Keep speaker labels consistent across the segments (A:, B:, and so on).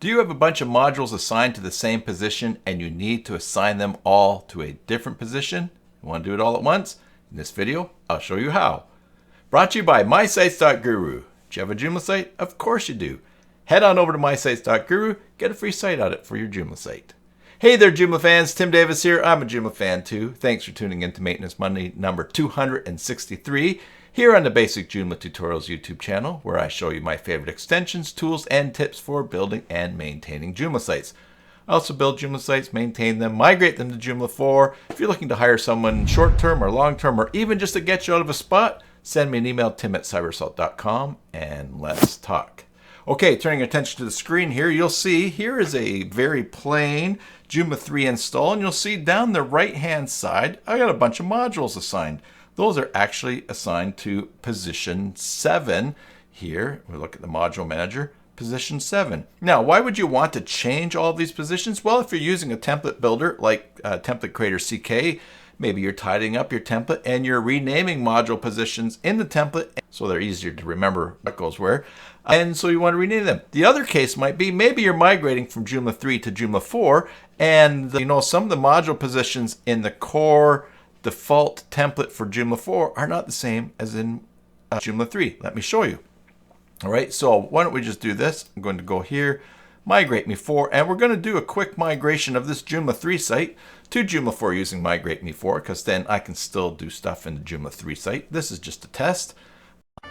A: Do you have a bunch of modules assigned to the same position and you need to assign them all to a different position? You want to do it all at once? In this video, I'll show you how. Brought to you by mysites.guru. Do you have a Joomla site? Of course you do. Head on over to mysites.guru, get a free site audit for your Joomla site. Hey there, Joomla fans. Tim Davis here. I'm a Joomla fan too. Thanks for tuning in to Maintenance Monday number 263 here on the Basic Joomla Tutorials YouTube channel, where I show you my favorite extensions, tools, and tips for building and maintaining Joomla sites. I also build Joomla sites, maintain them, migrate them to Joomla 4. If you're looking to hire someone short-term or long-term, or even just to get you out of a spot, send me an email, tim@cybersalt.com, and let's talk. Okay, turning attention to the screen here, you'll see here is a very plain Joomla 3 install, and you'll see down the right-hand side, I got a bunch of modules assigned. Those are actually assigned to position 7 here. We look at the module manager, position 7. Now, why would you want to change all of these positions? Well, if you're using a template builder like Template Creator CK, maybe you're tidying up your template and you're renaming module positions in the template so they're easier to remember what goes where. And so you want to rename them. The other case might be maybe you're migrating from Joomla 3 to Joomla 4, and some of the module positions in the core default template for Joomla 4 are not the same as in Joomla 3. Let me show you. All right, so why don't we just do this? I'm going to go here, migrate me 4, and we're going to do a quick migration of this Joomla 3 site to Joomla 4 using migrate me 4, because then I can still do stuff in the Joomla 3 site. This is just a test.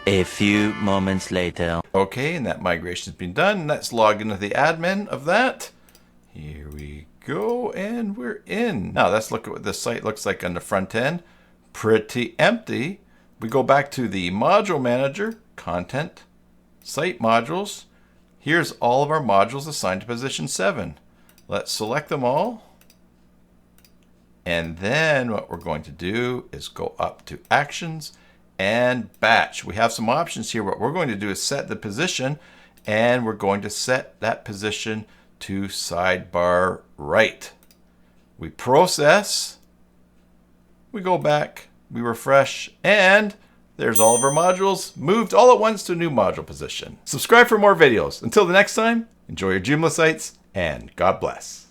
B: A few moments later.
A: Okay, and that migration has been done. Let's log into the admin of that. Here we go, and we're in. Now let's look at what this site looks like on the front end. Pretty empty. We go back to the module manager, content, site modules. Here's all of our modules assigned to position 7. Let's select them all. And then what we're going to do is go up to actions and batch. We have some options here. What we're going to do is set the position, and we're going to set that position to sidebar right. We process, we go back, we refresh, and there's all of our modules moved all at once to a new module position. Subscribe for more videos. Until the next time, enjoy your Joomla sites, and God bless.